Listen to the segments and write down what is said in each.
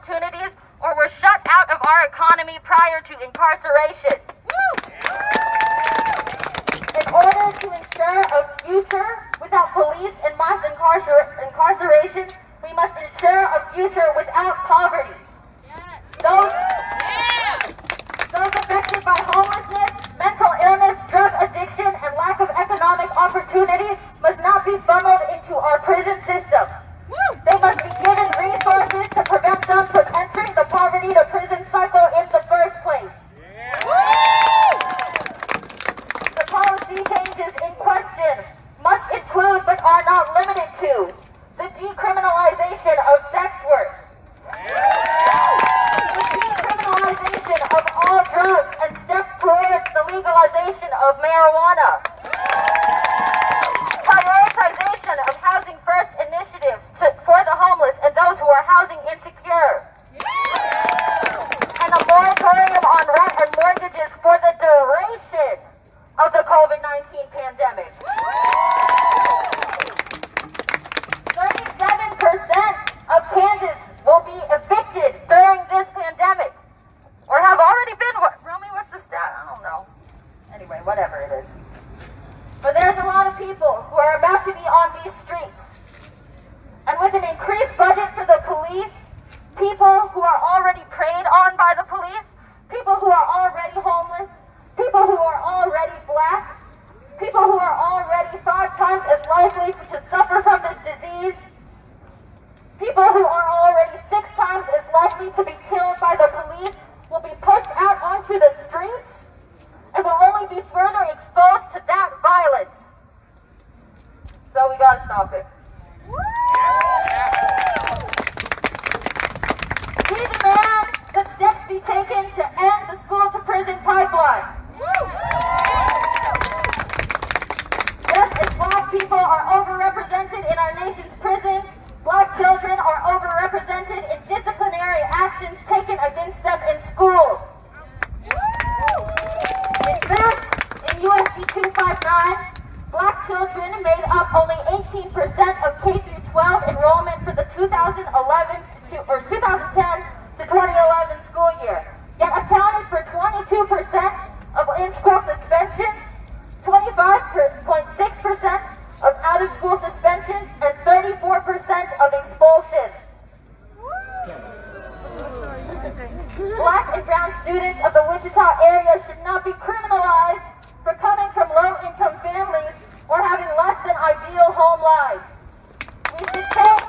opportunities or were shut out of our economy prior to incarceration. In order to ensure a future without police and mass incarceration, we must ensure a future without poverty. Those affected by homelessness, mental illness, drug addiction, and lack of economic opportunity must not be funneled into our prison system. They must be given resources to prevent them from entering the poverty to prison cycle in the first place. The policy changes in question must include but are not limited to the decriminalization of sex work, the decriminalization of all drugs and steps towards the legalization of marijuana, prioritization of housing first initiatives for the homeless and those who are housing insecure, and a moratorium on rent and mortgages for the duration of the COVID-19 pandemic. 37% of Kansas will be evicted during this pandemic, or have already been. Romy, what's the stat? I don't know. Anyway, whatever it is. But there's a lot of people who are about to be on these streets. And with an increased budget for the police, people who are already preyed on by the police, people who are already homeless, people who are already black, people who are already 5 times as likely to suffer from this disease, people who are already 6 times as likely to be killed by the police will be pushed out onto the streets and will only be further exposed to that violence. So we gotta stop it. We demand that steps be taken to end the school to prison pipeline. Just as black people are overrepresented in our nation's prisons, black children are overrepresented in disciplinary actions taken against them in schools. In fact, in USD 259, black children made up only 18% of K-12 enrollment for the 2010 to 2011 school year, yet accounted for 22% of in-school suspensions, 25.6% of out-of-school suspensions, and 34% of expulsions. Black and brown students of the Wichita area should not be criminalized for coming from low-income families or having less than ideal home lives. We should take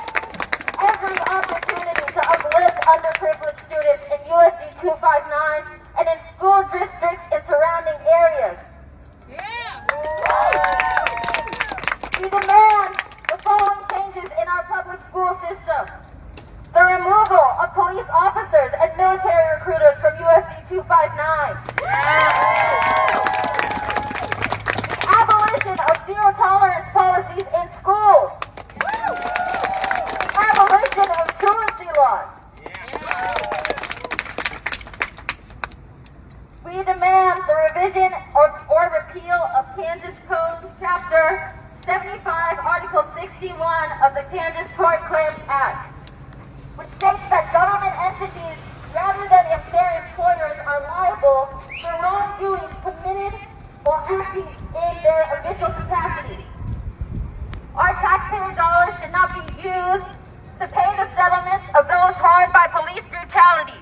every opportunity to uplift underprivileged students in USD 259 and in school districts in surrounding areas. We demand the following changes in our public school system. The removal of police officers and military recruiters from USD 259. The abolition of zero-tolerance policies in schools. The abolition of truancy laws. We demand the revision or repeal of Kansas Code Chapter 75, Article 61 of the Kansas Tort Claims Act, which states that government entities, rather than if their employers, are liable for wrongdoing committed while acting in their official capacity. Our taxpayer dollars should not be used to pay the settlements of those harmed by police brutality.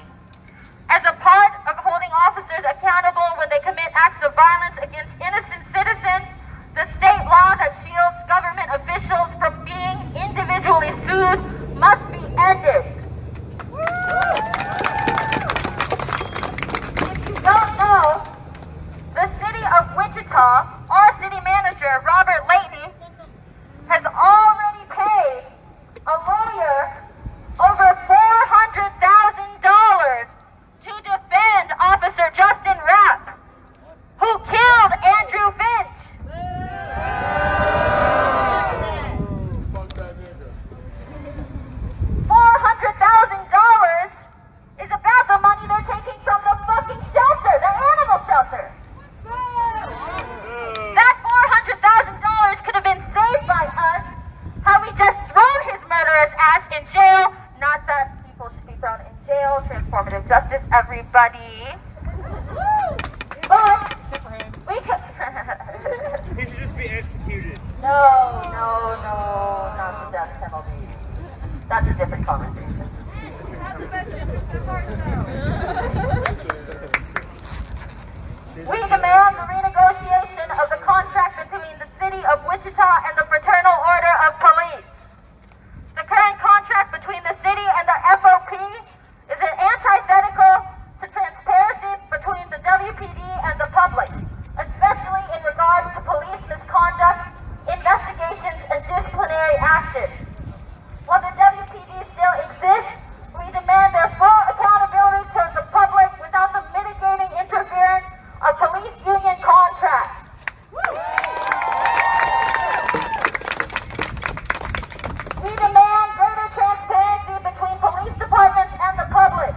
As a part of holding officers accountable when they commit acts of violence against innocent citizens, the state law that shields government officials from being individually sued must be ended. If you don't know, the city of Wichita, our city manager, Robert Layton, has already paid a lawyer over $400,000 to defend Officer Justin Rapp, who killed Andrew Finch. $400,000 transformative justice, everybody. But we could... He should just be executed. No, not the death penalty. That's a different conversation. We demand the renegotiation of the contract between the city of Wichita and the Fraternal Order of Police. The current contract between the city and the FOP is an antithetical to transparency between the WPD and the public, especially in regards to police misconduct, investigations, and disciplinary action. While the WPD still exists, we demand their full accountability to the public without the mitigating interference of police union contracts. We demand greater transparency between police departments and the public.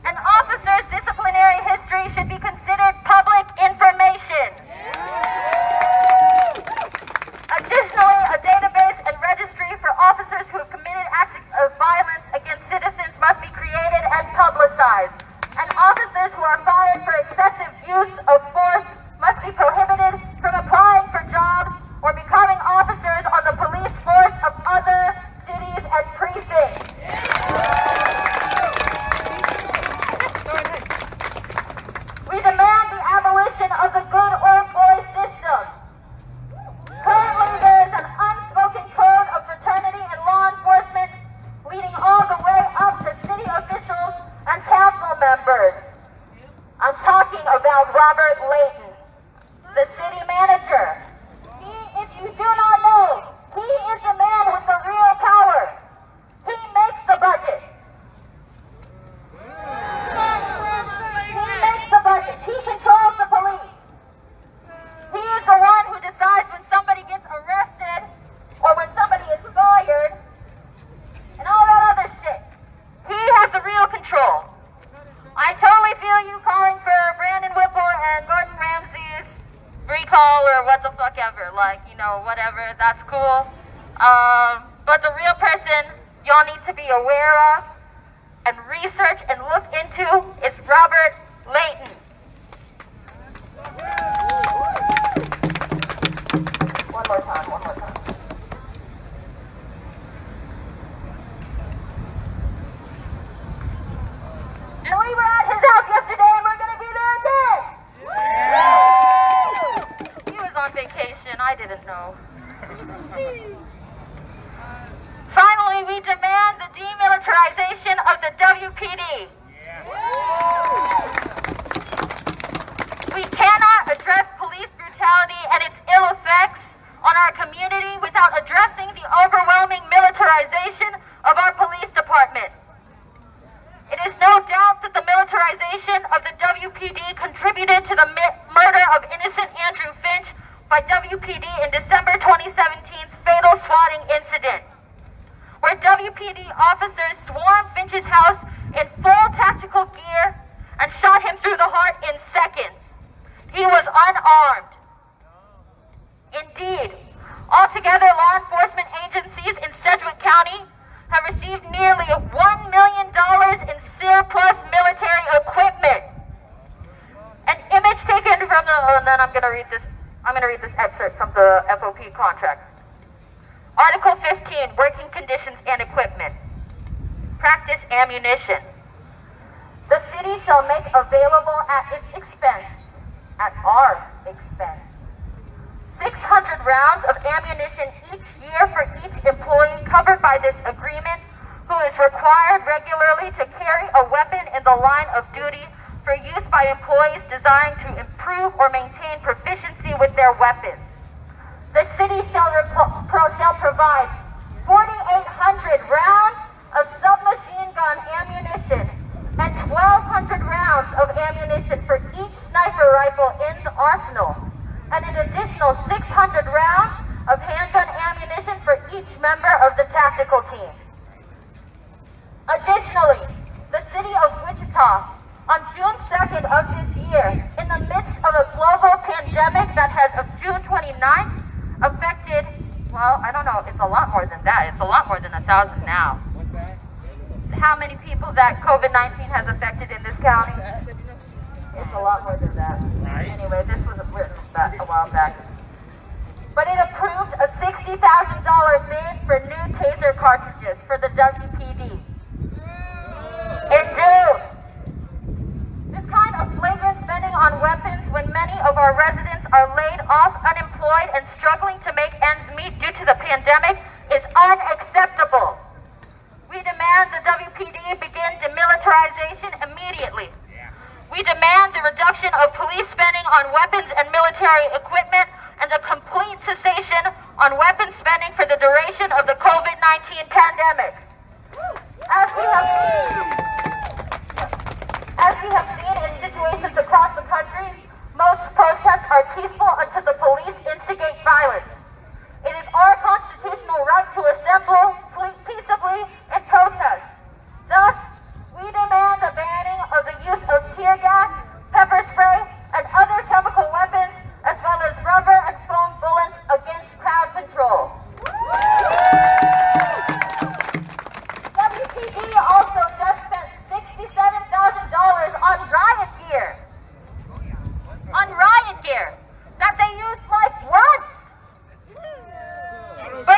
An officer's disciplinary history should be considered public information. Additionally, a database and registry for officers who have committed acts of violence against citizens must be created and publicized. And officers who are fired for excessive use of force must be prohibited from applying for jobs or becoming officers on the police force of other cities and precincts. We demand the abolition of the good old boy system. Currently, there is an unspoken code of fraternity and law enforcement leading all the way up to city officials and council members. I'm talking about Robert Layton, the city manager. If you do not know, he is the man with the real power. He makes the budget. He makes the budget. He controls the police. He is the one who decides when somebody gets arrested or when somebody is fired and all that other shit. He has the real control. I totally feel you calling for Brandon Whipple and Gordon Ramsay's recall or what the fuck ever. Like, you know, whatever. That's cool. But the real person y'all need to be aware of and research and look into is Robert Layton. One more time. And we were at his house yesterday and we're gonna be there again. He was on vacation, I didn't know. Finally, we demand the demilitarization of the WPD. We cannot address police brutality and its ill effects on our community without addressing the overwhelming militarization of our police department. It is no doubt that the militarization of the WPD contributed to the murder of innocent Andrew Finch by WPD in December 2017's fatal swatting incident, where WPD officers swarmed Finch's house in full tactical gear and shot him through the heart in seconds. He was unarmed. Indeed, altogether, law enforcement agencies in Sedgwick County have received nearly $1 million in surplus military equipment. An image taken from and then I'm going to read this excerpt from the FOP contract. Article 15, working conditions and equipment. Practice ammunition. The city shall make available at its expense, at our expense, 600 rounds of ammunition each year for each employee covered by this agreement who is required regularly to carry a weapon in the line of duty for use by employees desiring to improve or maintain proficiency with their weapons. The city shall provide 4,800 rounds of submachine gun ammunition and 1,200 rounds of ammunition for each sniper rifle in the arsenal, and an additional 600 rounds of handgun ammunition for each member of the tactical team. Additionally, the city of Wichita, on June 2nd of this year, in the midst of a global pandemic that has, of June 29th, affected, well, I don't know, it's a lot more than that. It's a lot more than 1,000 now. What's that? how many people that COVID-19 has affected in this county? It's a lot more than that. Anyway, this was written a while back. But it approved a $60,000 bid for new taser cartridges for the WPD. In June. This kind of flagrant spending on weapons when many of our residents are laid off, unemployed, and struggling to make ends meet due to the pandemic is unacceptable. We demand the WPD begin demilitarization immediately. We demand the reduction of police spending on weapons and military equipment and a complete cessation on weapons spending for the duration of the COVID-19 pandemic. As we have seen in situations across the country, most protests are peaceful until the police instigate violence. It is our constitutional right to assemble peaceably and protest. Thus, we demand the banning of the use of tear gas, pepper spray, and other chemical weapons, as well as rubber and foam bullets against crowd control. WPD also just spent $67,000 on riot gear. On riot gear that they used like once. Boo!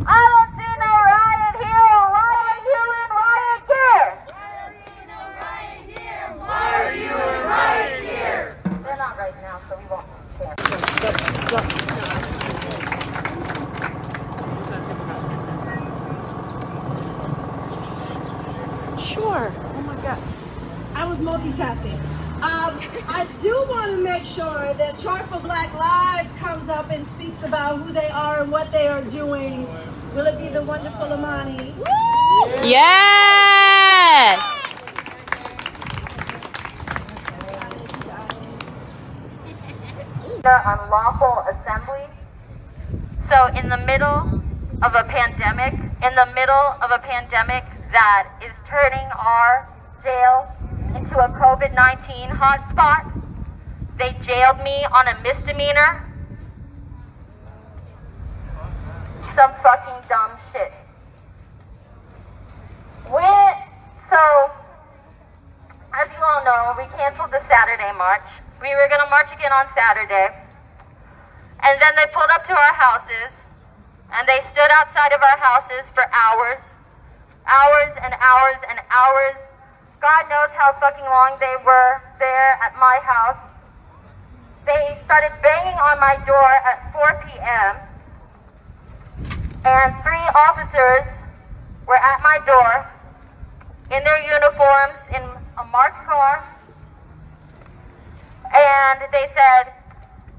I don't see no riot here. Why are you in riot gear? Why are you in riot gear? They're not right now, so we won't care. Sure. Oh my God. I was multitasking. I do want to make sure that Chart for Black Lives comes up and speaks about who they are and what they are doing. Will it be the wonderful Amani? Yes! The unlawful assembly. So in the middle of a pandemic, that is turning our jail into a COVID-19 hotspot, they jailed me on a misdemeanor. Some fucking dumb shit. So, as you all know, we canceled the Saturday march. We were gonna march again on Saturday. And then they pulled up to our houses, and they stood outside of our houses for hours. Hours and hours and hours. God knows how fucking long they were there at my house. They started banging on my door at 4 p.m. And 3 officers were at my door in their uniforms in a marked car. And they said,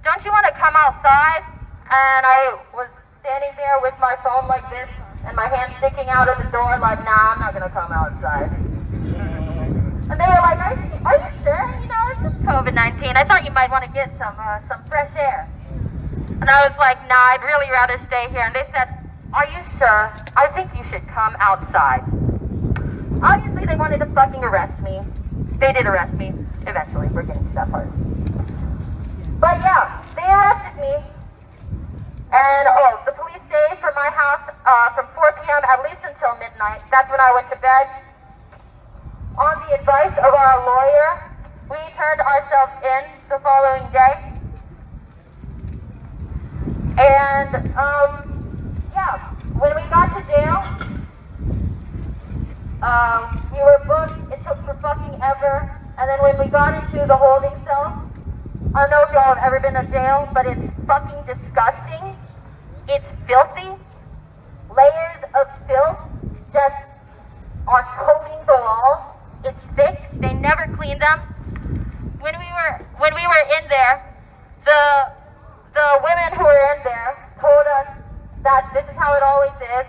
"Don't you want to come outside?" And I was standing there with my phone like this and my hand sticking out of the door like, "Nah, I'm not going to come outside." And they were like, are you sure? You know, it's just COVID-19. I thought you might want to get some fresh air. And I was like, "Nah, I'd really rather stay here." And they said, "Are you sure? I think you should come outside." Obviously, they wanted to fucking arrest me. They did arrest me. Eventually, we're getting to that part. But yeah, they arrested me. And the police stayed for my house from 4 p.m. at least until midnight. That's when I went to bed. On the advice of our lawyer, we turned ourselves in the following day. And, yeah, when we got to jail, we were booked. It took for fucking ever. And then when we got into the holding cells, I don't know if y'all have ever been to jail, but it's fucking disgusting. It's filthy. Layers of filth just are coating the walls. It's thick. They never cleaned them. When we were in there, the women who were in there told us that this is how it always is.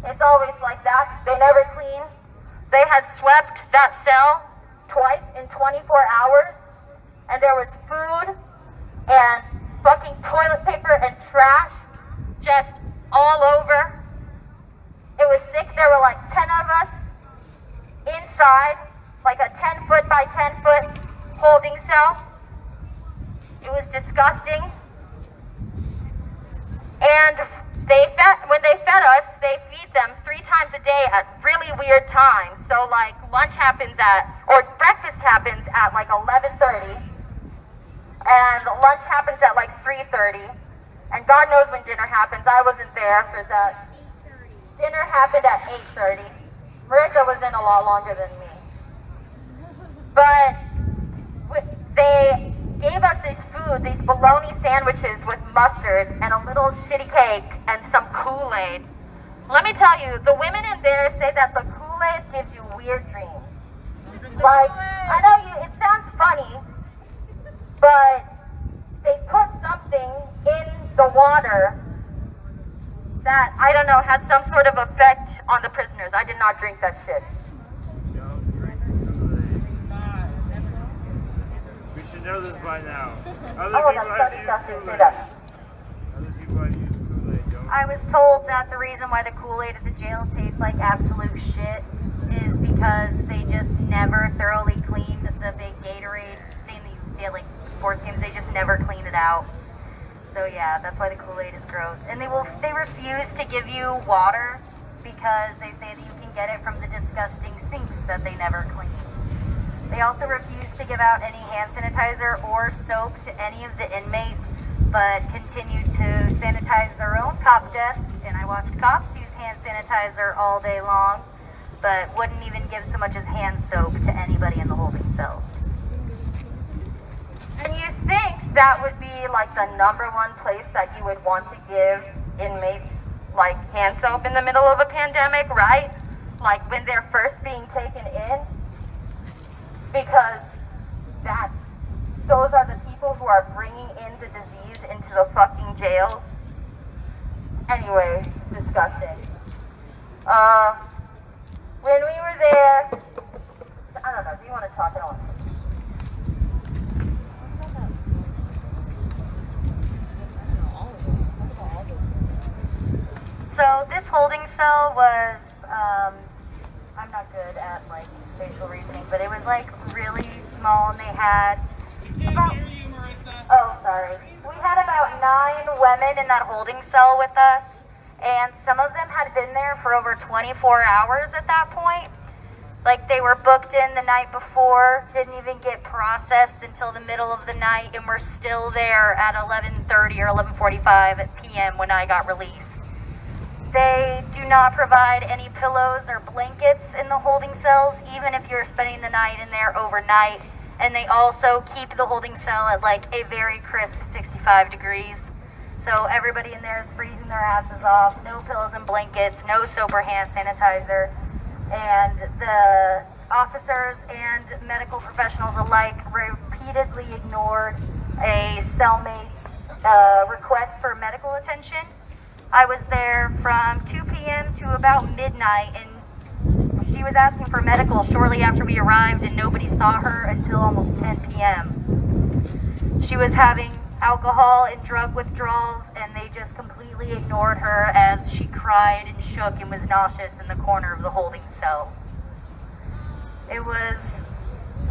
It's always like that. They never clean. They had swept that cell twice in 24 hours, and there was food and fucking toilet paper and trash just all over. It was sick. There were like 10 of us inside, like a 10-foot by 10-foot holding cell. It was disgusting. And when they fed us, they feed them 3 times a day at really weird times. So like breakfast happens at like 11:30, and lunch happens at like 3:30, and God knows when dinner happens. I wasn't there for that. Dinner happened at 8:30. Marissa was in a lot longer than me. But they gave us this food, these bologna sandwiches with mustard and a little shitty cake and some Kool-Aid. Let me tell you, the women in there say that the Kool-Aid gives you weird dreams. Like, I know it sounds funny, but they put something in the water that, I don't know, had some sort of effect on the prisoners. I did not drink that shit. We should know this by now. That's so disgusting. Say that. Other people have used Kool-Aid, don't. I was told that the reason why the Kool-Aid at the jail tastes like absolute shit is because they just never thoroughly cleaned the big Gatorade thing that you see at like sports games. They just never clean it out. So yeah, that's why the Kool-Aid is gross. And they refuse to give you water because they say that you can get it from the disgusting sinks that they never clean. They also refuse to give out any hand sanitizer or soap to any of the inmates, but continue to sanitize their own cop desk. And I watched cops use hand sanitizer all day long, but wouldn't even give so much as hand soap to anybody in the holding cells. And you think that would be like the #1 place that you would want to give inmates like hand soap in the middle of a pandemic, right? Like when they're first being taken in? Because those are the people who are bringing in the disease into the fucking jails. Anyway, disgusting. When we were there, I don't know, do you want to talk at all? So this holding cell was, I'm not good at like spatial reasoning, but it was like really small, and they had about, oh sorry, we had about 9 women in that holding cell with us, and some of them had been there for over 24 hours at that point. Like they were booked in the night before, didn't even get processed until the middle of the night, and were still there at 11:30 or 11:45 p.m. when I got released. They do not provide any pillows or blankets in the holding cells, even if you're spending the night in there overnight. And they also keep the holding cell at like a very crisp 65 degrees. So everybody in there is freezing their asses off. No pillows and blankets, no soap or hand sanitizer. And the officers and medical professionals alike repeatedly ignored a cellmate's request for medical attention. I was there from 2 p.m. to about midnight, and she was asking for medical shortly after we arrived, and nobody saw her until almost 10 p.m. She was having alcohol and drug withdrawals, and they just completely ignored her as she cried and shook and was nauseous in the corner of the holding cell. It was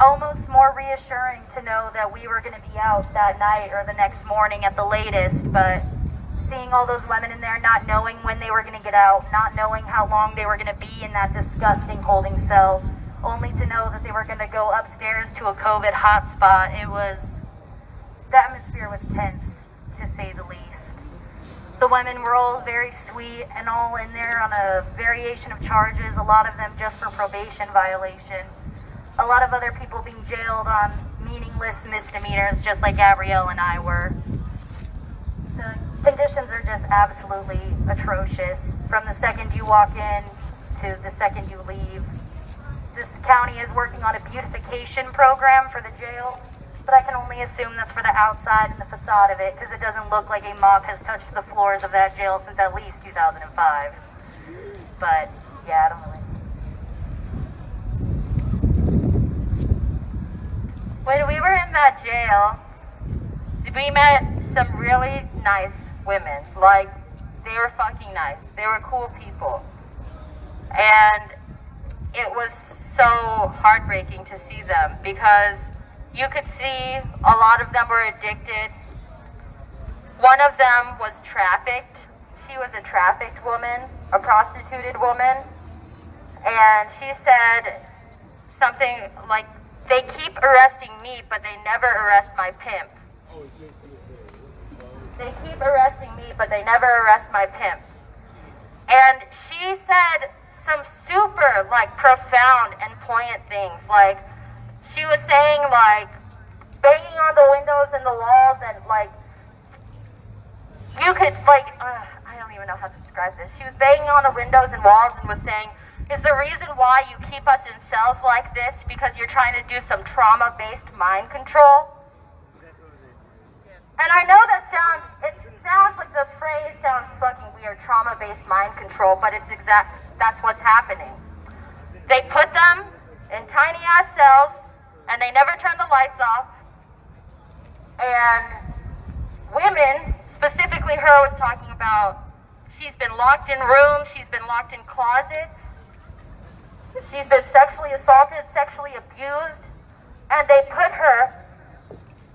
almost more reassuring to know that we were going to be out that night or the next morning at the latest, but seeing all those women in there, not knowing when they were going to get out, not knowing how long they were going to be in that disgusting holding cell, only to know that they were going to go upstairs to a COVID hotspot. The atmosphere was tense, to say the least. The women were all very sweet and all in there on a variation of charges, a lot of them just for probation violation. A lot of other people being jailed on meaningless misdemeanors, just like Gabrielle and I were. The conditions are just absolutely atrocious. From the second you walk in to the second you leave. This county is working on a beautification program for the jail, but I can only assume that's for the outside and the facade of it, because it doesn't look like a mop has touched the floors of that jail since at least 2005. But yeah, I don't really. When we were in that jail, we met some really nice women. Like, they were fucking nice. They were cool people. And it was so heartbreaking to see them, because you could see a lot of them were addicted. One of them was trafficked. she was a trafficked woman, a prostituted woman, and she said something like, they keep arresting me, but they never arrest my pimp. They keep arresting me, but they never arrest my pimp. And she said some super, like, profound and poignant things. Like, she was saying, like, banging on the windows and the walls, and, like, you could, like, I don't even know how to describe this. She was banging on the windows and walls and was saying, is the reason why you keep us in cells like this because you're trying to do some trauma-based mind control? And I know that sounds like the phrase sounds fucking weird, trauma-based mind control, but that's what's happening. They put them in tiny-ass cells, and they never turn the lights off. And women, specifically her, was talking about, she's been locked in rooms, she's been locked in closets, she's been sexually assaulted, sexually abused, and they put her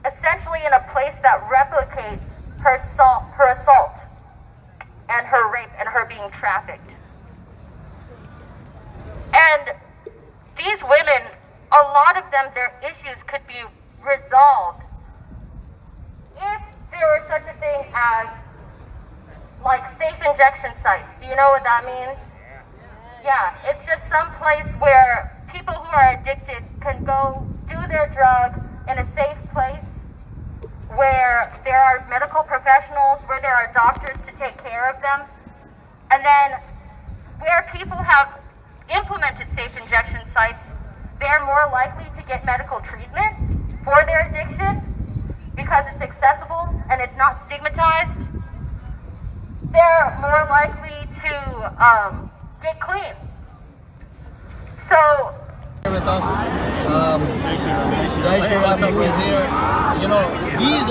essentially in a place that replicates her assault and her rape and her being trafficked. And these women, a lot of them, their issues could be resolved if there were such a thing as, like, safe injection sites. Do you know what that means? Yeah, it's just some place where people who are addicted can go do their drug in a safe place, where there are medical professionals, where there are doctors to take care of them, and then where people have implemented safe injection sites, they're more likely to get medical treatment for their addiction because it's accessible and it's not stigmatized. They're more likely to get clean. So with us, Jai Shri Ram was here. You know, he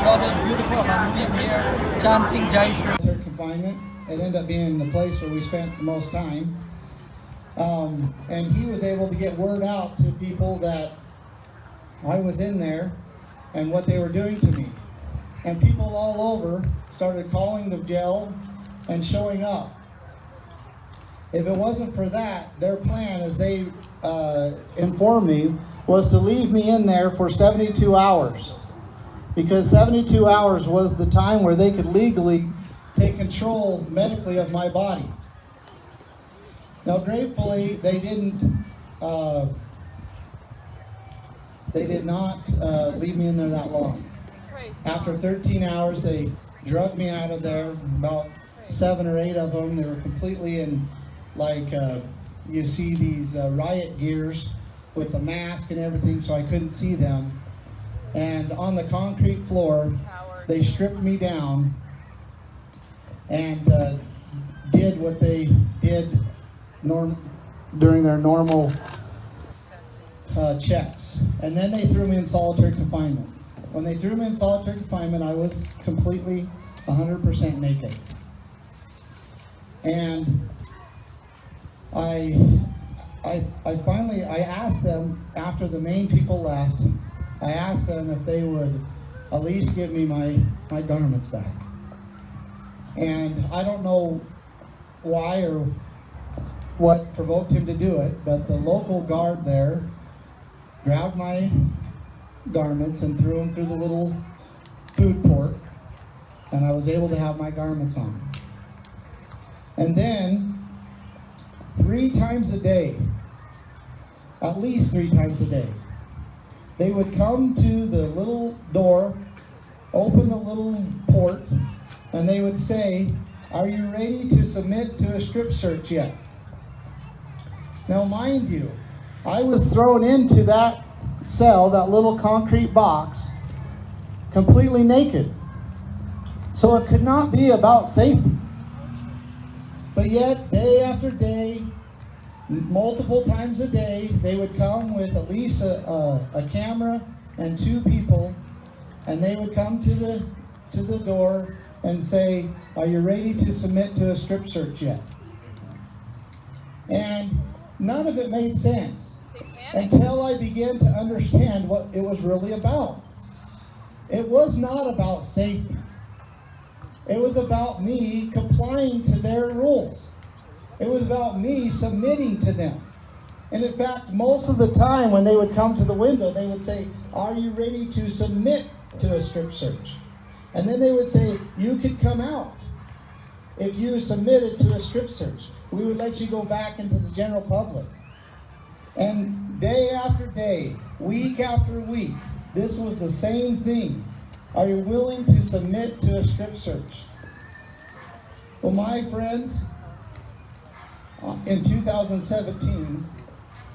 brought a beautiful harmonium here, chanting Jai Shri. Confinement. It ended up being the place where we spent the most time. And he was able to get word out to people that I was in there and what they were doing to me. And people all over started calling the jail and showing up. If it wasn't for that, their plan, as they informed me, was to leave me in there for 72 hours. Because 72 hours was the time where they could legally take control medically of my body. Now, gratefully, they did not leave me in there that long. After 13 hours, they drugged me out of there. About 7 or 8 of them, they were completely in, like, you see these riot gears with the mask and everything, so I couldn't see them. And on the concrete floor, they stripped me down and did what they did during their normal checks. And then they threw me in solitary confinement. When they threw me in solitary confinement, I was completely 100% naked. And I finally asked them, after the main people left, I asked them if they would at least give me my garments back. And I don't know why or what provoked him to do it, but the local guard there grabbed my garments and threw them through the little food court, and I was able to have my garments on. And then 3 times a day, at least 3 times a day, they would come to the little door, open the little port, and they would say, "Are you ready to submit to a strip search yet?" Now, mind you, I was thrown into that cell, that little concrete box, completely naked. So it could not be about safety. But yet, day after day, multiple times a day, they would come with at least a camera and 2 people, and they would come to the door and say, "Are you ready to submit to a strip search yet?" And none of it made sense until I began to understand what it was really about. It was not about safety. It was about me complying to their rules. It was about me submitting to them. And in fact, most of the time when they would come to the window, they would say, "Are you ready to submit to a strip search?" And then they would say, "You could come out if you submitted to a strip search. We would let you go back into the general public." And day after day, week after week, this was the same thing. Are you willing to submit to a strip search? Well, my friends, in 2017,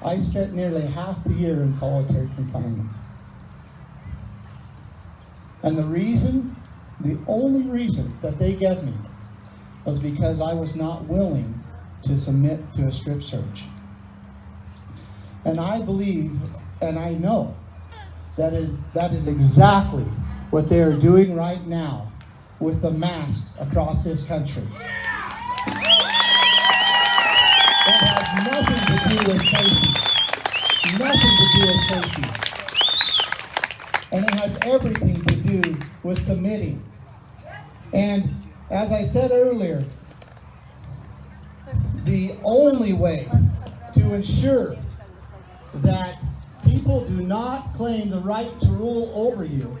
I spent nearly half the year in solitary confinement. And the only reason that they gave me was because I was not willing to submit to a strip search. And I believe, and I know, that is exactly what they are doing right now with the masks across this country. It has nothing to do with safety. Nothing to do with safety. And it has everything to do with submitting. And as I said earlier, the only way to ensure that people do not claim the right to rule over you,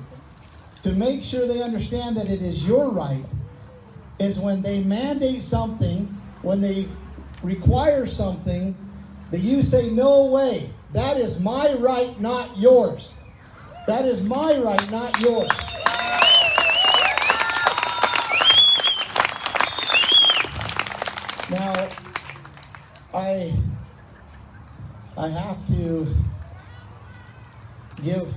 to make sure they understand that it is your right, is when they mandate something, when they require something, that you say, "No way, that is my right, not yours. That is my right, not yours." Now, I have to give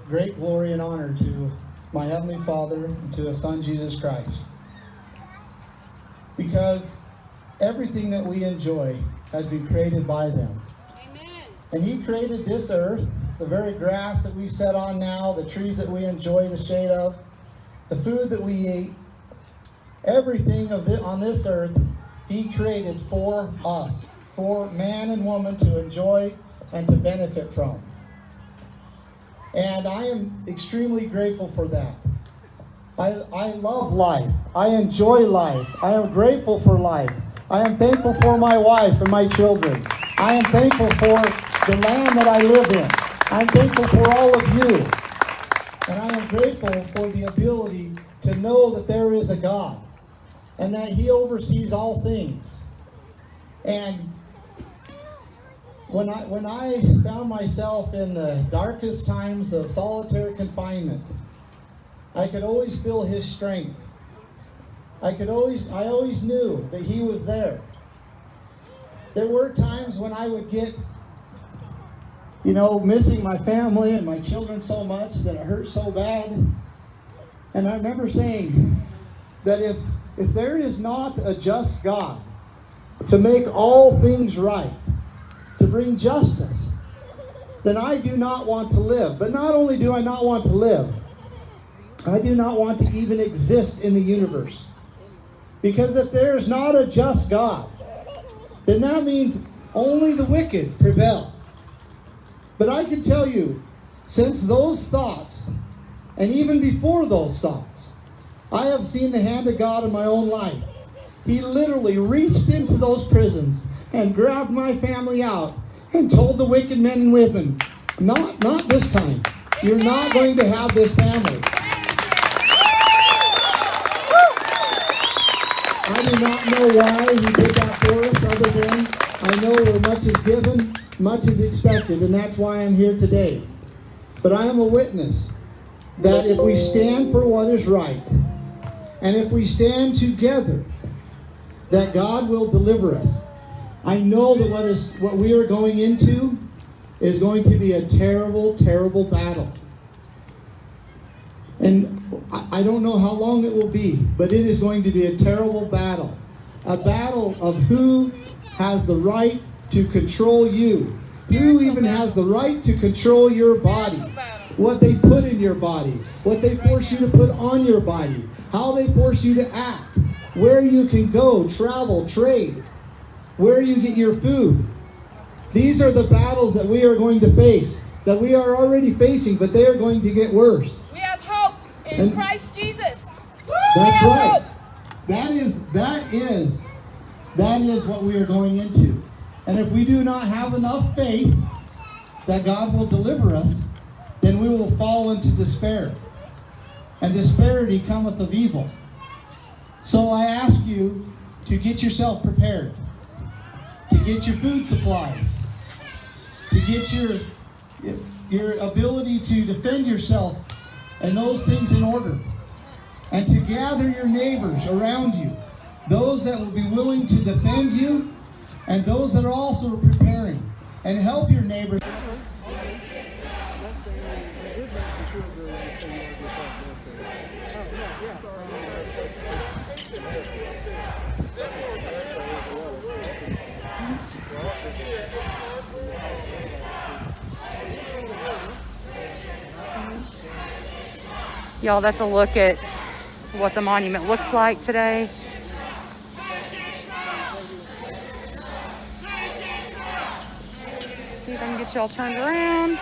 great glory and honor to my Heavenly Father and to His Son, Jesus Christ. Because everything that we enjoy has been created by them. Amen. And He created this earth, the very grass that we sit on now, the trees that we enjoy the shade of, the food that we eat, everything on this earth, He created for us, for man and woman to enjoy and to benefit from. And I am extremely grateful for that. I love life. I enjoy life. I am grateful for life. I am thankful for my wife and my children. I am thankful for the land that I live in. I'm thankful for all of you. And I am grateful for the ability to know that there is a God and that He oversees all things. And when I found myself in the darkest times of solitary confinement, I could always feel His strength. I always knew that He was there. There were times when I would get, missing my family and my children so much that it hurt so bad. And I remember saying that if there is not a just God to make all things right, to bring justice, then I do not want to live. But not only do I not want to live, I do not want to even exist in the universe. Because if there is not a just God, then that means only the wicked prevail. But I can tell you, since those thoughts, and even before those thoughts, I have seen the hand of God in my own life. He literally reached into those prisons and grabbed my family out and told the wicked men and women, not this time. You're not going to have this family. I do not know why He did that for us, other than I know where much is given, much is expected, and that's why I'm here today. But I am a witness that if we stand for what is right, and if we stand together, that God will deliver us. I know that what we are going into is going to be a terrible, terrible battle. And I don't know how long it will be, but it is going to be a terrible battle. A battle of who has the right to control you. Who even has the right to control your body. What they put in your body. What they force you to put on your body. How they force you to act. Where you can go, travel, trade. Where you get your food. These are the battles that we are going to face. That we are already facing, but they are going to get worse. We have hope in Christ Jesus. That's right. That is what we are going into. And if we do not have enough faith that God will deliver us, then we will fall into despair. And disparity cometh of evil. So I ask you to get yourself prepared, to get your food supplies, to get your ability to defend yourself and those things in order, and to gather your neighbors around you, those that will be willing to defend you, and those that are also preparing, and help your neighbors. Y'all, that's a look at what the monument looks like today. See if I can get y'all turned around.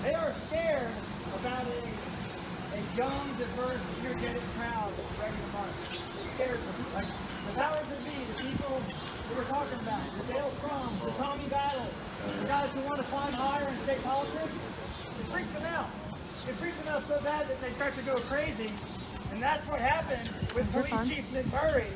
They are scared about a young, diverse, energetic crowd that's ready to march. It scares them. Like the powers that be, the people that we're talking about, the Dale Frum, the Tommy Battle, the guys who want to climb higher in state politics, it freaks them out. It freaks them out so bad that they start to go crazy. And that's what happened with Police Chief Nick Murray